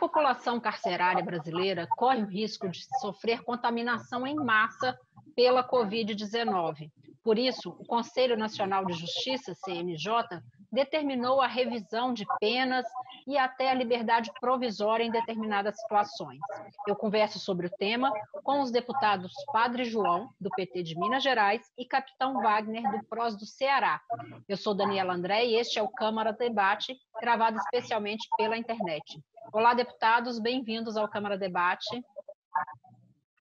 população carcerária brasileira corre o risco de sofrer contaminação em massa pela Covid-19. Por isso, o Conselho Nacional de Justiça, CNJ, determinou a revisão de penas e até a liberdade provisória em determinadas situações. Eu converso sobre o tema com os deputados Padre João, do PT de Minas Gerais, e Capitão Wagner, do PROS do Ceará. Eu sou Daniela André e este é o Câmara Debate, gravado especialmente pela internet. Olá, deputados, bem-vindos ao Câmara Debate.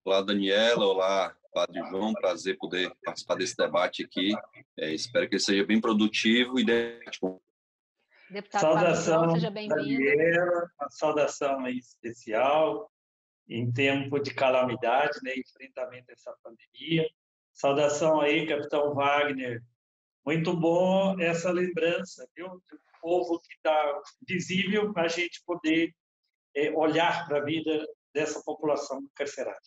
Olá, Daniela. Olá, Padre João. Prazer poder participar desse debate aqui. Espero que ele seja bem produtivo e Deputado Padre João, seja bem-vindo. Daniela, uma saudação aí especial em tempo de calamidade, né, enfrentamento a essa pandemia. Saudação aí, Capitão Wagner. Muito bom essa lembrança, viu? Do povo que está visível para a gente poder olhar para a vida dessa população carcerária.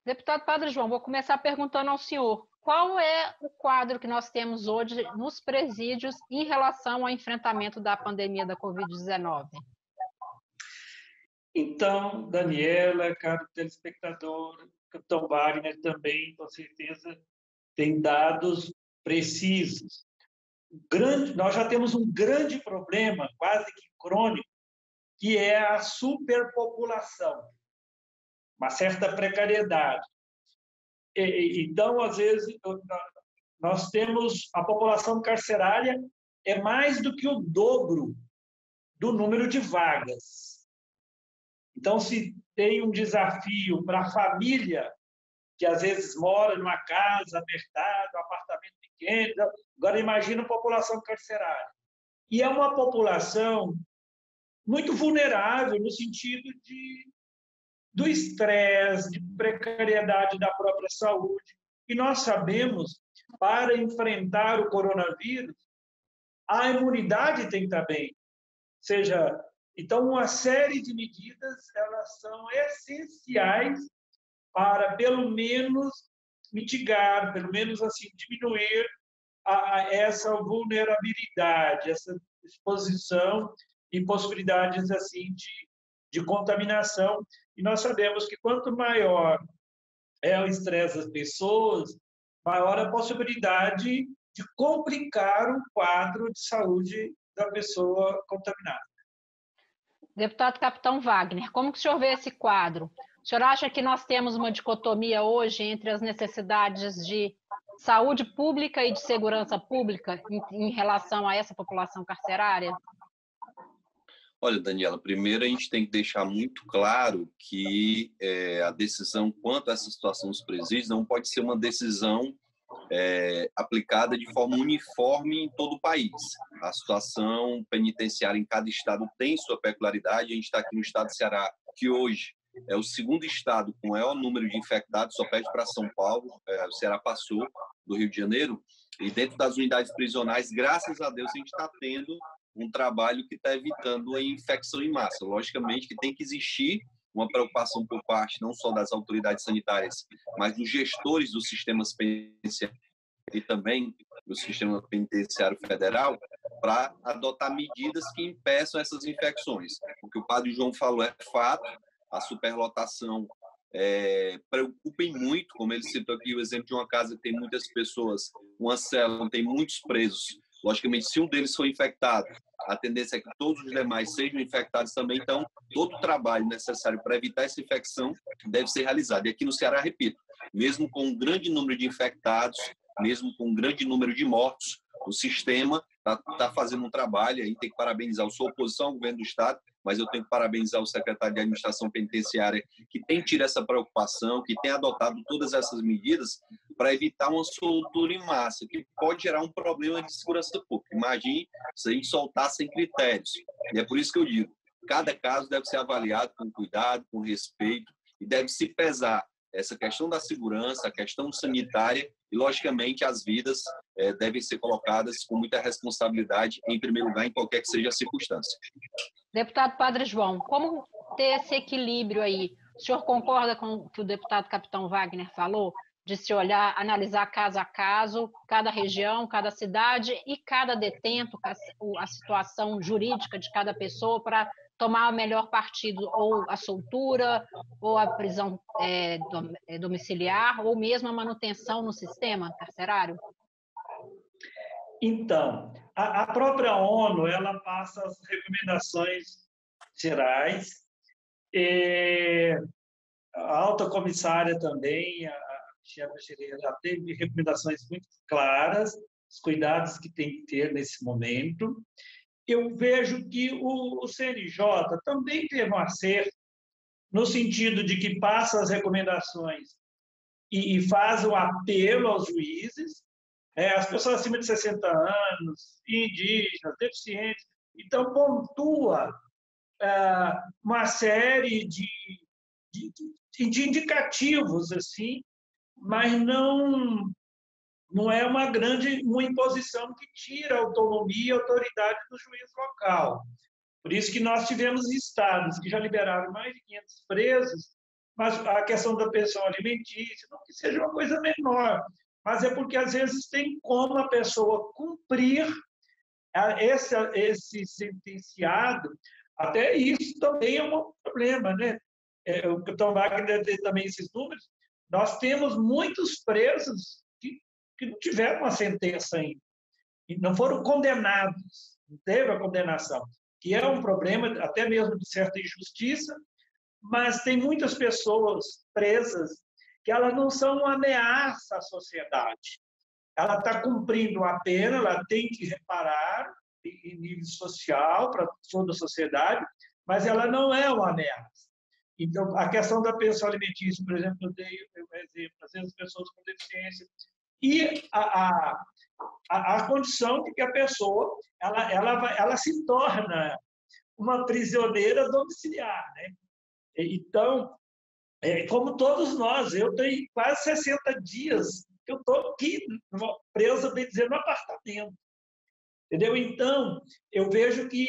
Deputado Padre João, vou começar perguntando ao senhor. Qual é o quadro que nós temos hoje nos presídios em relação ao enfrentamento da pandemia da Covid-19? Então, Daniela, caro telespectador, Capitão Wagner também, com certeza, tem dados precisos. Nós já temos um grande problema, quase que crônico, que é a superpopulação, uma certa precariedade. Então, às vezes, nós temos a população carcerária é mais do que o dobro do número de vagas. Então, se tem um desafio para a família, que às vezes mora numa casa apertada, um apartamento pequeno, agora imagina a população carcerária. E é uma população muito vulnerável no sentido do estresse, de precariedade da própria saúde. E nós sabemos, para enfrentar o coronavírus, a imunidade tem que estar bem. Ou seja, então, uma série de medidas elas são essenciais para, pelo menos, mitigar, pelo menos assim, diminuir essa vulnerabilidade, essa exposição e possibilidades assim de contaminação. E nós sabemos que quanto maior é o estresse das pessoas, maior a possibilidade de complicar o quadro de saúde da pessoa contaminada. Deputado Capitão Wagner, como que o senhor vê esse quadro? O senhor acha que nós temos uma dicotomia hoje entre as necessidades de saúde pública e de segurança pública em relação a essa população carcerária? Olha, Daniela, primeiro a gente tem que deixar muito claro que a decisão quanto a essa situação dos presídios não pode ser uma decisão aplicada de forma uniforme em todo o país. A situação penitenciária em cada estado tem sua peculiaridade. A gente está aqui no estado do Ceará, que hoje é o segundo estado com o maior número de infectados, só perde para São Paulo. O Ceará passou do Rio de Janeiro. E dentro das unidades prisionais, graças a Deus, a gente está tendo um trabalho que está evitando a infecção em massa. Logicamente que tem que existir uma preocupação por parte não só das autoridades sanitárias, mas dos gestores dos sistemas penitenciários e também do sistema penitenciário federal para adotar medidas que impeçam essas infecções. O que o Padre João falou é fato, a superlotação preocupa muito, como ele citou aqui o exemplo de uma casa que tem muitas pessoas, uma cela tem muitos presos. Logicamente, se um deles for infectado, a tendência é que todos os demais sejam infectados também. Então, todo o trabalho necessário para evitar essa infecção deve ser realizado. E aqui no Ceará, repito, mesmo com um grande número de infectados, mesmo com um grande número de mortos, o sistema está fazendo um trabalho. Aí tem que parabenizar. Eu sou oposição ao governo do Estado, mas eu tenho que parabenizar o secretário de Administração Penitenciária, que tem tido essa preocupação, que tem adotado todas essas medidas para evitar uma soltura em massa, que pode gerar um problema de segurança pública. Imagine se a gente soltar sem critérios. E é por isso que eu digo, cada caso deve ser avaliado com cuidado, com respeito, e deve se pesar essa questão da segurança, a questão sanitária, e, logicamente, as vidas devem ser colocadas com muita responsabilidade, em primeiro lugar, em qualquer que seja a circunstância. Deputado Padre João, como ter esse equilíbrio aí? O senhor concorda com o que o deputado Capitão Wagner falou? De se olhar, analisar caso a caso, cada região, cada cidade e cada detento, a situação jurídica de cada pessoa para tomar melhor partido ou a soltura, ou a prisão domiciliar, ou mesmo a manutenção no sistema carcerário? Então, a própria ONU, ela passa as recomendações gerais, a alta comissária também, a Michelle Bachelet, já teve recomendações muito claras, os cuidados que tem que ter nesse momento. Eu vejo que o CNJ também teve um acerto, no sentido de que passa as recomendações e faz o apelo aos juízes, as pessoas acima de 60 anos, indígenas, deficientes. Então, pontua uma série de indicativos, assim, mas não é uma imposição que tira a autonomia e a autoridade do juiz local. Por isso que nós tivemos estados que já liberaram mais de 500 presos, mas a questão da pensão alimentícia, não que seja uma coisa menor, mas é porque, às vezes, tem como a pessoa cumprir esse sentenciado. Até isso também é um problema, né? O capitão Wagner tem também esses números. Nós temos muitos presos que não tiveram uma sentença ainda, e não foram condenados, não teve a condenação, que é um problema até mesmo de certa injustiça, mas tem muitas pessoas presas que elas não são uma ameaça à sociedade. Ela está cumprindo a pena, ela tem que reparar em nível social para toda a sociedade, mas ela não é uma ameaça. Então, a questão da pensão alimentícia, por exemplo, eu dei um exemplo, às vezes pessoas com deficiência, e a condição de que a pessoa ela se torna uma prisioneira domiciliar, né? Então, como todos nós, eu tenho quase 60 dias que eu estou aqui, presa, bem dizer, no apartamento. Entendeu? Então, eu vejo que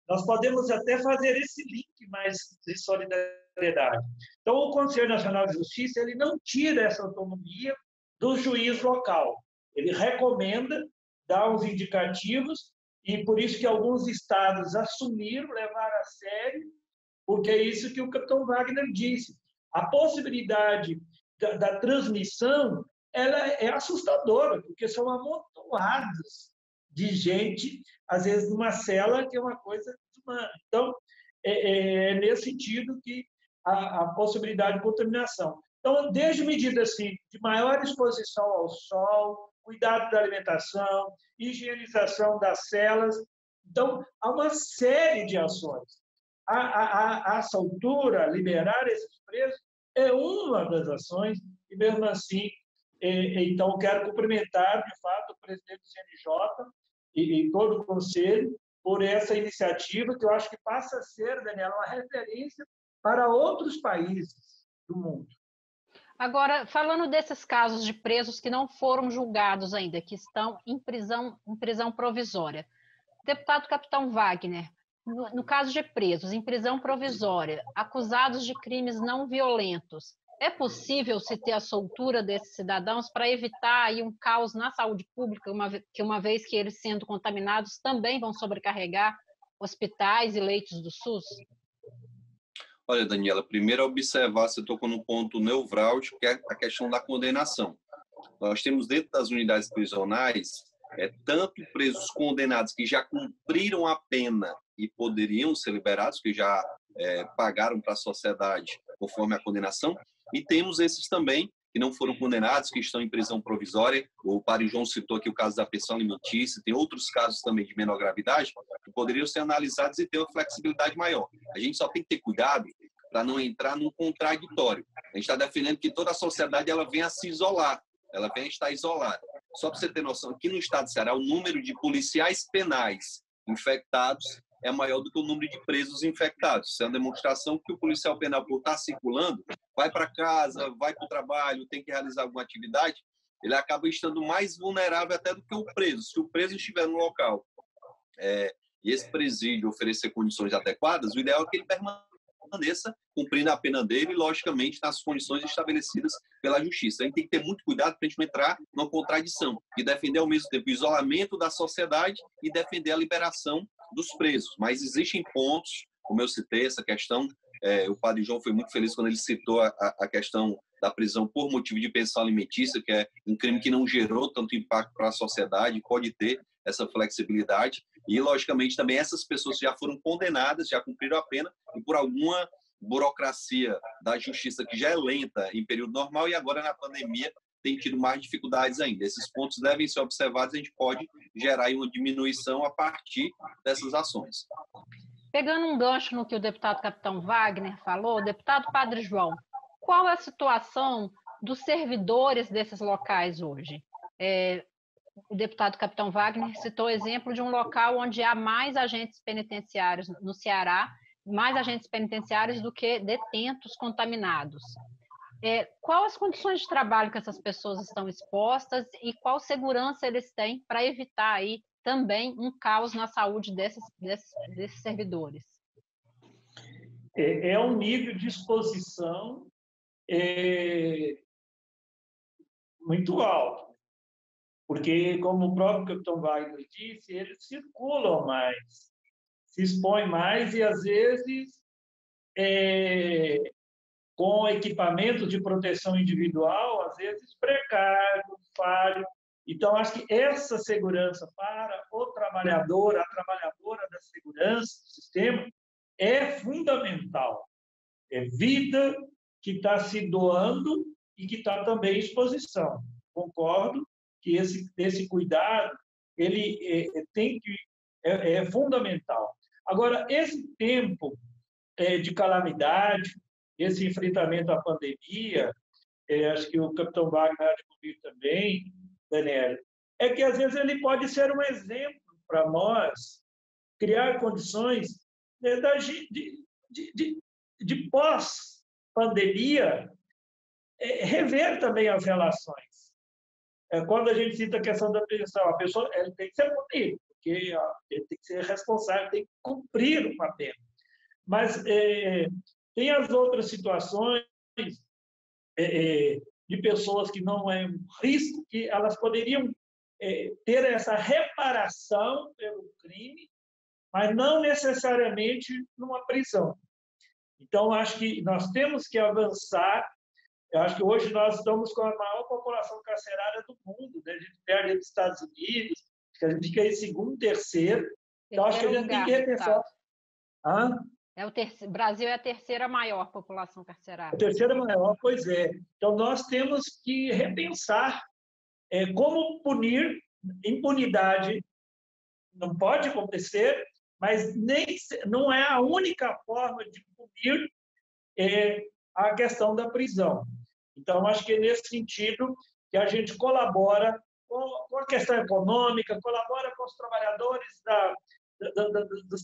nós podemos até fazer esse link mais de solidariedade. Então, o Conselho Nacional de Justiça ele não tira essa autonomia do juiz local. Ele recomenda, dá uns indicativos, e por isso que alguns estados assumiram, levaram a sério, porque é isso que o capitão Wagner disse. A possibilidade da transmissão ela é assustadora, porque são amontoados de gente, às vezes numa cela, que é uma coisa desumana. Então, é nesse sentido que a possibilidade de contaminação. Então, desde medidas assim, de maior exposição ao sol, cuidado da alimentação, higienização das celas. Então, há uma série de ações. A soltura, liberar esses presos, é uma das ações, e mesmo assim, então, quero cumprimentar, de fato, o presidente do CNJ e todo o Conselho por essa iniciativa, que eu acho que passa a ser, Daniela, uma referência para outros países do mundo. Agora, falando desses casos de presos que não foram julgados ainda, que estão em prisão provisória. Deputado Capitão Wagner, no caso de presos em prisão provisória, acusados de crimes não violentos, é possível se ter a soltura desses cidadãos para evitar aí um caos na saúde pública, uma vez que eles sendo contaminados também vão sobrecarregar hospitais e leitos do SUS? Olha, Daniela, primeiro observar, você tocou num ponto nevrálgico, que é a questão da condenação. Nós temos dentro das unidades prisionais, tanto presos condenados que já cumpriram a pena e poderiam ser liberados, que já pagaram para a sociedade conforme a condenação, e temos esses também que não foram condenados, que estão em prisão provisória. O Padre João citou aqui o caso da pensão alimentícia, tem outros casos também de menor gravidade, que poderiam ser analisados e ter uma flexibilidade maior. A gente só tem que ter cuidado para não entrar num contraditório. A gente está defendendo que toda a sociedade ela venha a se isolar, ela venha a estar isolada. Só para você ter noção, aqui no estado de Ceará, o número de policiais penais infectados é maior do que o número de presos infectados. Isso é uma demonstração que o policial penal, por estar circulando, vai para casa, vai para o trabalho, tem que realizar alguma atividade, ele acaba estando mais vulnerável até do que o preso. Se o preso estiver no local e esse presídio oferecer condições adequadas, o ideal é que ele permaneça cumprindo a pena dele, logicamente, nas condições estabelecidas pela justiça. A gente tem que ter muito cuidado para a gente não entrar numa contradição e defender, ao mesmo tempo, o isolamento da sociedade e defender a liberação dos presos. Mas existem pontos, como eu citei, essa questão, o padre João foi muito feliz quando ele citou a questão da prisão por motivo de pensão alimentícia, que é um crime que não gerou tanto impacto para a sociedade, pode ter essa flexibilidade. E, logicamente, também essas pessoas já foram condenadas, já cumpriram a pena, e por alguma burocracia da justiça que já é lenta em período normal e agora na pandemia tem tido mais dificuldades ainda. Esses pontos devem ser observados e a gente pode gerar aí uma diminuição a partir dessas ações. Pegando um gancho no que o deputado Capitão Wagner falou, deputado Padre João, qual é a situação dos servidores desses locais hoje? O deputado Capitão Wagner citou o exemplo de um local onde há mais agentes penitenciários no Ceará, mais agentes penitenciários do que detentos contaminados. Qual as condições de trabalho que essas pessoas estão expostas e qual segurança eles têm para evitar aí também um caos na saúde desses servidores? É um nível de exposição muito alto, porque, como o próprio capitão Wagner disse, eles circulam mais, se expõem mais e, às vezes, com equipamento de proteção individual, às vezes precário, falho. Então, acho que essa segurança para o trabalhador, a trabalhadora da segurança do sistema, é fundamental. É vida que está se doando e que está também em exposição. Concordo que esse cuidado ele é fundamental. Agora, esse tempo de calamidade, esse enfrentamento à pandemia, acho que o capitão Wagner comigo também, Daniel, é que às vezes ele pode ser um exemplo para nós, criar condições de pós-pandemia, rever também as relações. Quando a gente cita a questão da prisão, a pessoa ela tem que ser punida, porque ele tem que ser responsável, tem que cumprir uma pena. Mas tem as outras situações de pessoas que não é um risco, que elas poderiam ter essa reparação pelo crime, mas não necessariamente numa prisão. Então, acho que nós temos que avançar. Eu acho que hoje nós estamos com a maior população carcerária do mundo, né? A gente perde os Estados Unidos, que a gente fica em segundo, terceiro. Então, acho que a gente tem que repensar. O Brasil é a terceira maior população carcerária. A terceira maior, pois é. Então, nós temos que repensar como punir. Impunidade não pode acontecer, mas não é a única forma de punir a questão da prisão. Então, acho que é nesse sentido que a gente colabora com a questão econômica, colabora com os trabalhadores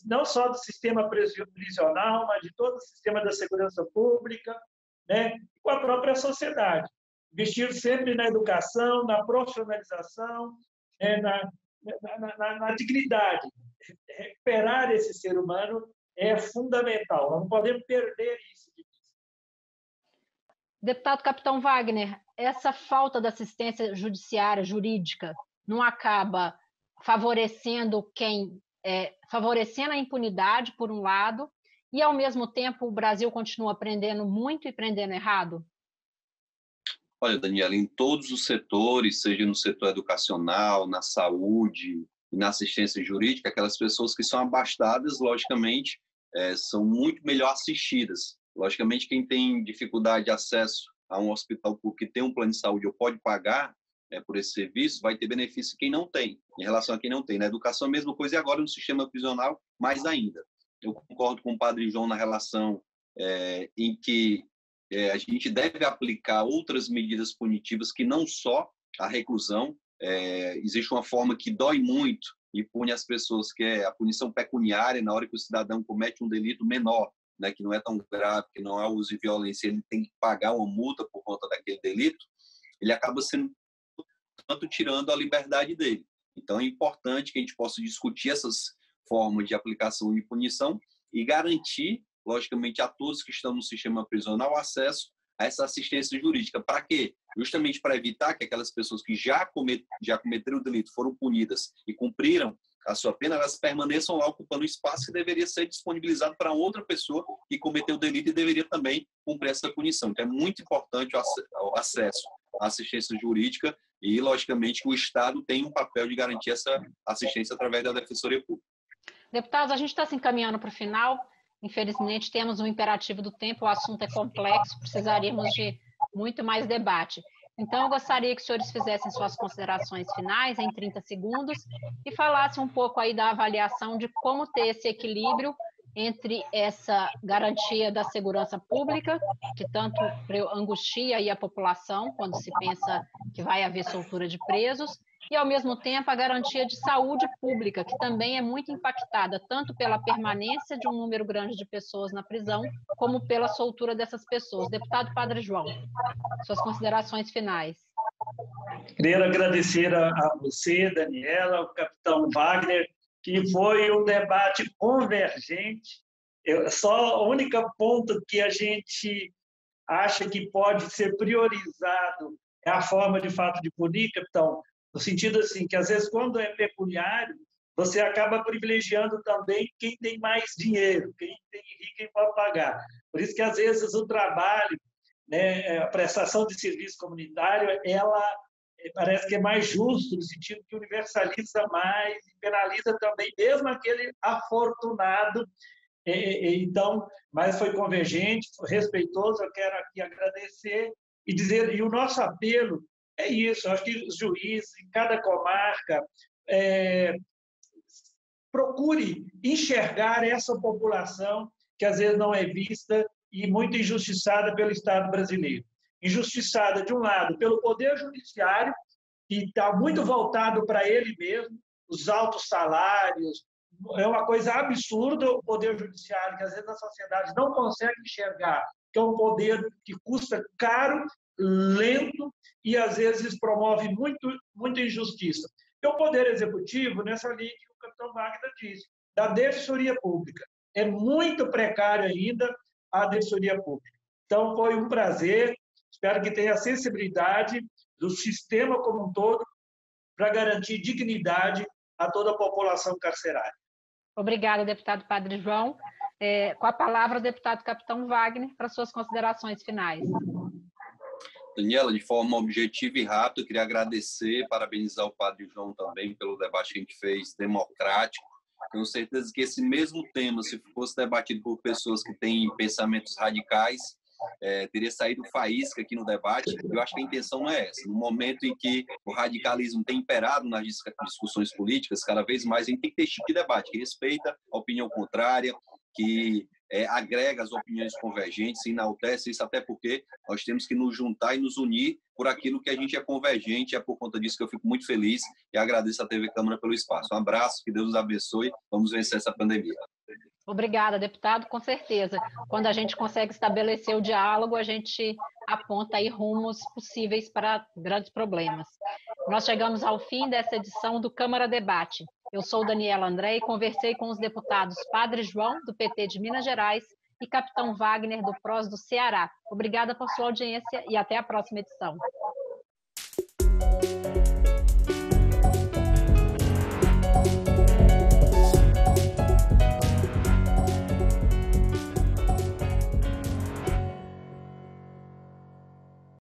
não só do sistema prisional, mas de todo o sistema da segurança pública, né? E com a própria sociedade. Investir sempre na educação, na profissionalização, na dignidade. Recuperar esse ser humano é fundamental. Nós não podemos perder isso de vista. Deputado Capitão Wagner, essa falta de assistência judiciária, jurídica, não acaba favorecendo favorecendo a impunidade, por um lado, e, ao mesmo tempo, o Brasil continua prendendo muito e prendendo errado? Olha, Daniela, em todos os setores, seja no setor educacional, na saúde, na assistência jurídica, aquelas pessoas que são abastadas, logicamente, são muito melhor assistidas. Logicamente, quem tem dificuldade de acesso a um hospital público que tem um plano de saúde ou pode pagar por esse serviço, vai ter benefício quem não tem, em relação a quem não tem. Na educação, a mesma coisa, e agora no sistema prisional, mais ainda. Eu concordo com o padre João na relação em que a gente deve aplicar outras medidas punitivas que não só a reclusão. Existe uma forma que dói muito e pune as pessoas, que é a punição pecuniária, na hora que o cidadão comete um delito menor, né, que não é tão grave, que não é uso de violência, ele tem que pagar uma multa por conta daquele delito, ele acaba sendo tanto tirando a liberdade dele. Então, é importante que a gente possa discutir essas formas de aplicação de punição e garantir, logicamente, a todos que estão no sistema prisional acesso a essa assistência jurídica. Para quê? Justamente para evitar que aquelas pessoas que já cometeram o delito, foram punidas e cumpriram a sua pena, elas permaneçam lá ocupando o espaço que deveria ser disponibilizado para outra pessoa que cometeu o delito e deveria também cumprir essa punição. Então, é muito importante o acesso à assistência jurídica e, logicamente, que o Estado tem um papel de garantir essa assistência através da Defensoria Pública. Deputados, a gente está se encaminhando para o final. Infelizmente, temos um imperativo do tempo, o assunto é complexo, precisaríamos de muito mais debate. Então, eu gostaria que os senhores fizessem suas considerações finais em 30 segundos e falassem um pouco aí da avaliação de como ter esse equilíbrio entre essa garantia da segurança pública, que tanto angustia aí a população quando se pensa que vai haver soltura de presos, e, ao mesmo tempo, a garantia de saúde pública, que também é muito impactada, tanto pela permanência de um número grande de pessoas na prisão, como pela soltura dessas pessoas. Deputado Padre João, suas considerações finais. Queria agradecer a você, Daniela, ao capitão Wagner, que foi um debate convergente. Só o único ponto que a gente acha que pode ser priorizado é a forma de fato de punir, capitão, no sentido assim, que às vezes quando é pecuniário, você acaba privilegiando também quem tem mais dinheiro, quem pode pagar. Por isso que às vezes o trabalho, né, a prestação de serviço comunitário, ela parece que é mais justo, no sentido que universaliza mais e penaliza também, mesmo aquele afortunado. Então, mas foi convergente, foi respeitoso. Eu quero aqui agradecer e dizer, e o nosso apelo é isso, eu acho que os juízes em cada comarca procure enxergar essa população que às vezes não é vista e muito injustiçada pelo Estado brasileiro. Injustiçada, de um lado, pelo Poder Judiciário, que está muito voltado para ele mesmo, os altos salários. É uma coisa absurda o Poder Judiciário, que às vezes a sociedade não consegue enxergar, que é um poder que custa caro, lento e às vezes promove muita injustiça. E o Poder Executivo, nessa linha que o capitão Wagner disse, da Defensoria Pública. É muito precário ainda a Defensoria Pública. Então, foi um prazer. Espero que tenha sensibilidade do sistema como um todo para garantir dignidade a toda a população carcerária. Obrigada, deputado Padre João. Com a palavra, o deputado capitão Wagner, para suas considerações finais. Daniela, de forma objetiva e rápida, eu queria agradecer, parabenizar o Padre João também pelo debate que a gente fez, democrático. Tenho certeza que esse mesmo tema, se fosse debatido por pessoas que têm pensamentos radicais, teria saído faísca aqui no debate. Eu acho que a intenção não é essa. No momento em que o radicalismo tem imperado nas discussões políticas, cada vez mais a gente tem que ter esse tipo de debate, que respeita a opinião contrária, que agrega as opiniões convergentes, enaltece isso, até porque nós temos que nos juntar e nos unir por aquilo que a gente é convergente. É por conta disso que eu fico muito feliz e agradeço a TV Câmara pelo espaço. Um abraço, que Deus nos abençoe. Vamos vencer essa pandemia. Obrigada, deputado, com certeza. Quando a gente consegue estabelecer o diálogo, a gente aponta aí rumos possíveis para grandes problemas. Nós chegamos ao fim dessa edição do Câmara Debate. Eu sou Daniela André e conversei com os deputados Padre João, do PT de Minas Gerais, e capitão Wagner, do PROS do Ceará. Obrigada por sua audiência e até a próxima edição.